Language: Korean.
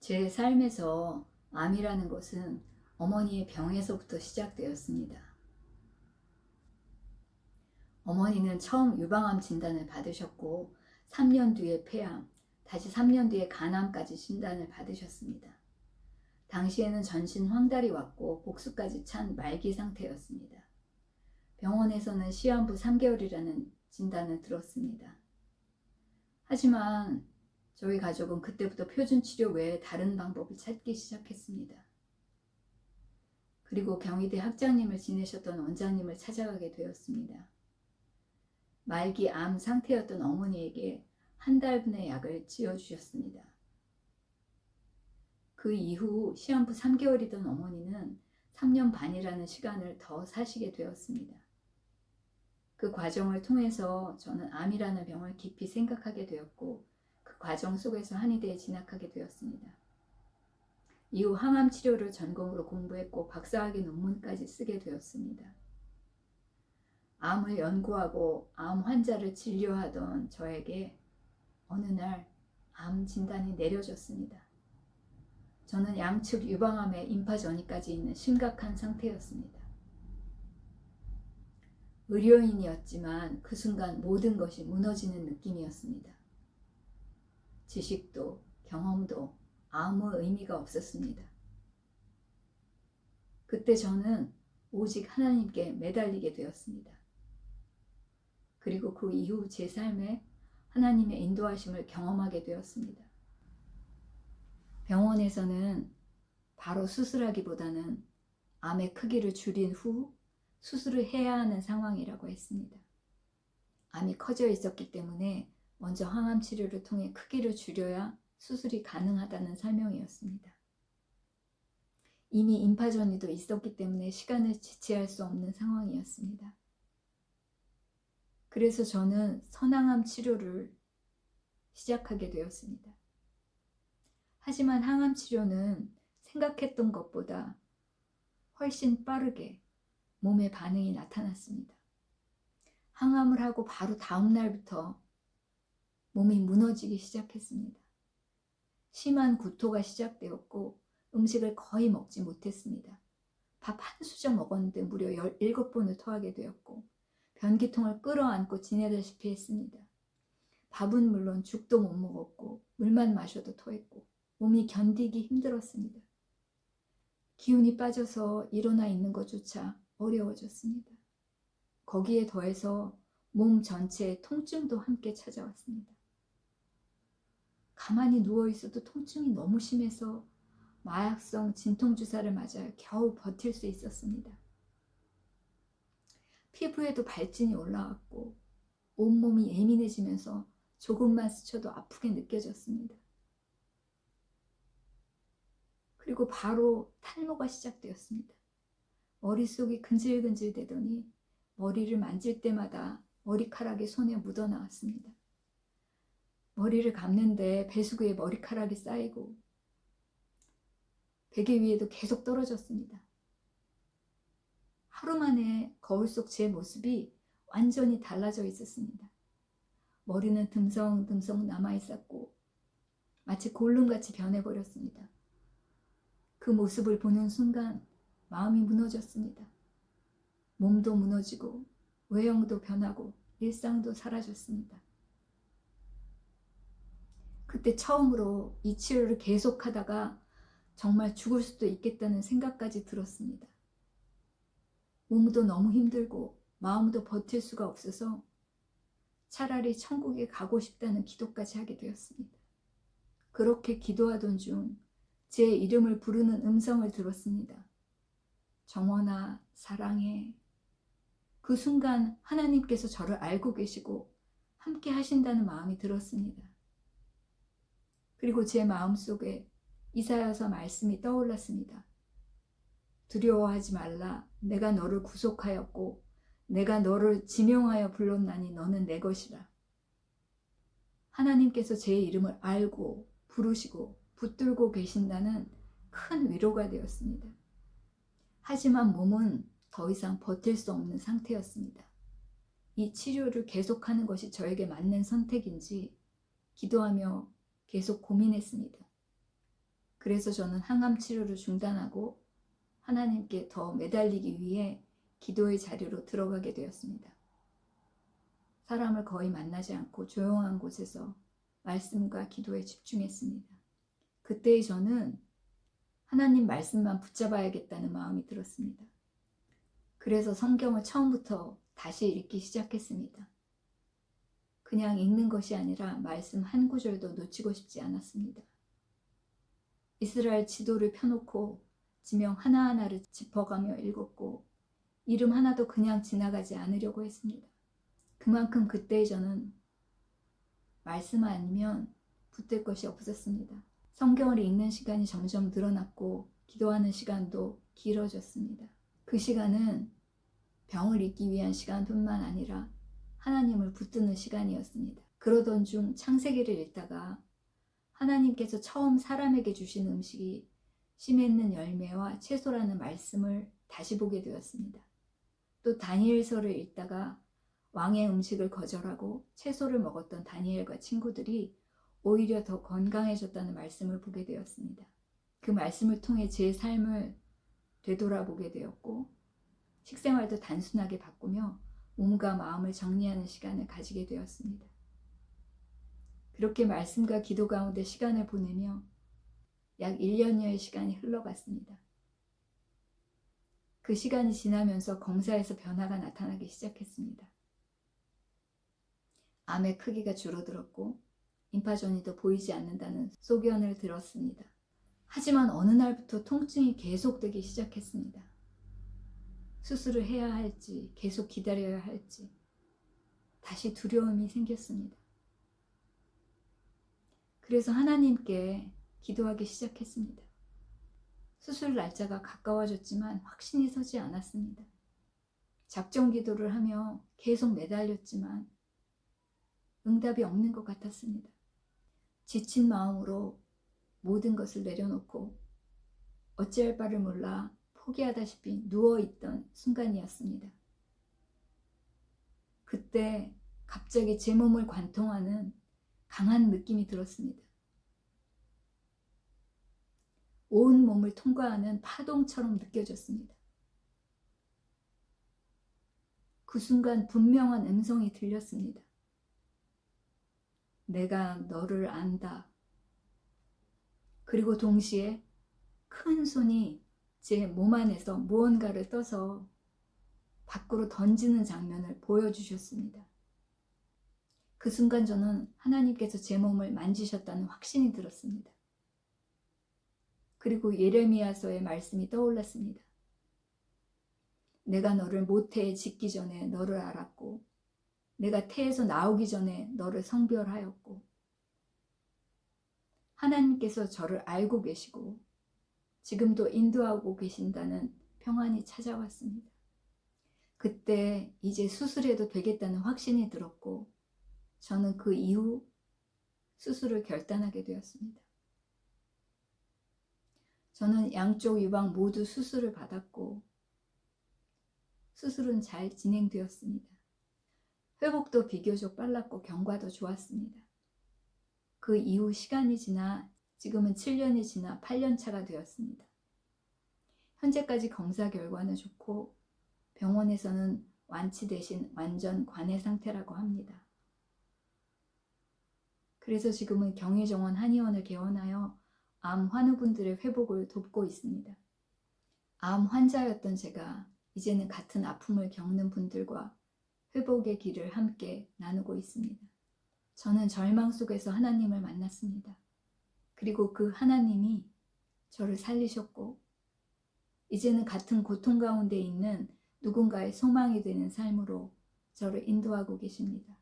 제 삶에서 암이라는 것은 어머니의 병에서부터 시작되었습니다. 어머니는 처음 유방암 진단을 받으셨고 3년 뒤에 폐암, 다시 3년 뒤에 간암까지 진단을 받으셨습니다. 당시에는 전신 황달이 왔고 복수까지 찬 말기 상태였습니다. 병원에서는 시한부 3개월이라는 진단을 들었습니다. 하지만 저희 가족은 그때부터 표준 치료 외에 다른 방법을 찾기 시작했습니다. 그리고 경희대 학장님을 지내셨던 원장님을 찾아가게 되었습니다. 말기 암 상태였던 어머니에게 한 달분의 약을 지어주셨습니다. 그 이후 시한부 3개월이던 어머니는 3년 반이라는 시간을 더 사시게 되었습니다. 그 과정을 통해서 저는 암이라는 병을 깊이 생각하게 되었고 그 과정 속에서 한의대에 진학하게 되었습니다. 이후 항암 치료를 전공으로 공부했고 박사학위 논문까지 쓰게 되었습니다. 암을 연구하고 암 환자를 진료하던 저에게 어느 날 암 진단이 내려졌습니다. 저는 양측 유방암에 임파 전이까지 있는 심각한 상태였습니다. 의료인이었지만 그 순간 모든 것이 무너지는 느낌이었습니다. 지식도 경험도 아무 의미가 없었습니다. 그때 저는 오직 하나님께 매달리게 되었습니다. 그리고 그 이후 제 삶에 하나님의 인도하심을 경험하게 되었습니다. 병원에서는 바로 수술하기보다는 암의 크기를 줄인 후 수술을 해야 하는 상황이라고 했습니다. 암이 커져 있었기 때문에 먼저 항암 치료를 통해 크기를 줄여야 수술이 가능하다는 설명이었습니다. 이미 임파 전이도 있었기 때문에 시간을 지체할 수 없는 상황이었습니다. 그래서 저는 선항암 치료를 시작하게 되었습니다. 하지만 항암 치료는 생각했던 것보다 훨씬 빠르게 몸에 반응이 나타났습니다. 항암을 하고 바로 다음 날부터 몸이 무너지기 시작했습니다. 심한 구토가 시작되었고 음식을 거의 먹지 못했습니다. 밥 한 수저 먹었는데 무려 17번을 토하게 되었고 변기통을 끌어안고 지내다시피 했습니다. 밥은 물론 죽도 못 먹었고 물만 마셔도 토했고 몸이 견디기 힘들었습니다. 기운이 빠져서 일어나 있는 것조차 어려워졌습니다. 거기에 더해서 몸 전체에 통증도 함께 찾아왔습니다. 가만히 누워있어도 통증이 너무 심해서 마약성 진통주사를 맞아야 겨우 버틸 수 있었습니다. 피부에도 발진이 올라왔고 온몸이 예민해지면서 조금만 스쳐도 아프게 느껴졌습니다. 그리고 바로 탈모가 시작되었습니다. 머릿속이 근질근질 되더니 머리를 만질 때마다 머리카락이 손에 묻어 나왔습니다. 머리를 감는데 배수구에 머리카락이 쌓이고 베개 위에도 계속 떨어졌습니다. 하루 만에 거울 속 제 모습이 완전히 달라져 있었습니다. 머리는 듬성듬성 남아있었고 마치 골룸같이 변해버렸습니다. 그 모습을 보는 순간 마음이 무너졌습니다. 몸도 무너지고 외형도 변하고 일상도 사라졌습니다. 그때 처음으로 이 치료를 계속하다가 정말 죽을 수도 있겠다는 생각까지 들었습니다. 몸도 너무 힘들고 마음도 버틸 수가 없어서 차라리 천국에 가고 싶다는 기도까지 하게 되었습니다. 그렇게 기도하던 중 제 이름을 부르는 음성을 들었습니다. 정원아, 사랑해. 그 순간 하나님께서 저를 알고 계시고 함께 하신다는 마음이 들었습니다. 그리고 제 마음속에 이사야서 말씀이 떠올랐습니다. 두려워하지 말라. 내가 너를 구속하였고 내가 너를 지명하여 불렀나니 너는 내 것이라. 하나님께서 제 이름을 알고 부르시고 붙들고 계신다는 큰 위로가 되었습니다. 하지만 몸은 더 이상 버틸 수 없는 상태였습니다. 이 치료를 계속하는 것이 저에게 맞는 선택인지 기도하며 계속 고민했습니다. 그래서 저는 항암 치료를 중단하고 하나님께 더 매달리기 위해 기도의 자리로 들어가게 되었습니다. 사람을 거의 만나지 않고 조용한 곳에서 말씀과 기도에 집중했습니다. 그때의 저는 하나님 말씀만 붙잡아야겠다는 마음이 들었습니다. 그래서 성경을 처음부터 다시 읽기 시작했습니다. 그냥 읽는 것이 아니라 말씀 한 구절도 놓치고 싶지 않았습니다. 이스라엘 지도를 펴놓고 지명 하나하나를 짚어가며 읽었고 이름 하나도 그냥 지나가지 않으려고 했습니다. 그만큼 그때의 저는 말씀 아니면 붙들 것이 없었습니다. 성경을 읽는 시간이 점점 늘어났고 기도하는 시간도 길어졌습니다. 그 시간은 병을 잊기 위한 시간뿐만 아니라 하나님을 붙드는 시간이었습니다. 그러던 중 창세기를 읽다가 하나님께서 처음 사람에게 주신 음식이 씨 맺는 열매와 채소라는 말씀을 다시 보게 되었습니다. 또 다니엘서를 읽다가 왕의 음식을 거절하고 채소를 먹었던 다니엘과 친구들이 오히려 더 건강해졌다는 말씀을 보게 되었습니다. 그 말씀을 통해 제 삶을 되돌아보게 되었고 식생활도 단순하게 바꾸며 몸과 마음을 정리하는 시간을 가지게 되었습니다. 그렇게 말씀과 기도 가운데 시간을 보내며 약 1년여의 시간이 흘러갔습니다. 그 시간이 지나면서 검사에서 변화가 나타나기 시작했습니다. 암의 크기가 줄어들었고 임파전이도 보이지 않는다는 소견을 들었습니다. 하지만 어느 날부터 통증이 계속되기 시작했습니다. 수술을 해야 할지 계속 기다려야 할지 다시 두려움이 생겼습니다. 그래서 하나님께 기도하기 시작했습니다. 수술 날짜가 가까워졌지만 확신이 서지 않았습니다. 작정 기도를 하며 계속 매달렸지만 응답이 없는 것 같았습니다. 지친 마음으로 모든 것을 내려놓고 어찌할 바를 몰라 포기하다시피 누워있던 순간이었습니다. 그때 갑자기 제 몸을 관통하는 강한 느낌이 들었습니다. 온 몸을 통과하는 파동처럼 느껴졌습니다. 그 순간 분명한 음성이 들렸습니다. 내가 너를 안다. 그리고 동시에 큰 손이 제 몸 안에서 무언가를 떠서 밖으로 던지는 장면을 보여주셨습니다. 그 순간 저는 하나님께서 제 몸을 만지셨다는 확신이 들었습니다. 그리고 예레미야서의 말씀이 떠올랐습니다. 내가 너를 모태에 짓기 전에 너를 알았고 내가 태에서 나오기 전에 너를 성별하였고 하나님께서 저를 알고 계시고 지금도 인도하고 계신다는 평안이 찾아왔습니다. 그때 이제 수술해도 되겠다는 확신이 들었고 저는 그 이후 수술을 결단하게 되었습니다. 저는 양쪽 유방 모두 수술을 받았고 수술은 잘 진행되었습니다. 회복도 비교적 빨랐고 경과도 좋았습니다. 그 이후 시간이 지나 지금은 7년이 지나 8년 차가 되었습니다. 현재까지 검사 결과는 좋고 병원에서는 완치 대신 완전 관해 상태라고 합니다. 그래서 지금은 경희정원 한의원을 개원하여 암 환우분들의 회복을 돕고 있습니다. 암 환자였던 제가 이제는 같은 아픔을 겪는 분들과 회복의 길을 함께 나누고 있습니다. 저는 절망 속에서 하나님을 만났습니다. 그리고 그 하나님이 저를 살리셨고 이제는 같은 고통 가운데 있는 누군가의 소망이 되는 삶으로 저를 인도하고 계십니다.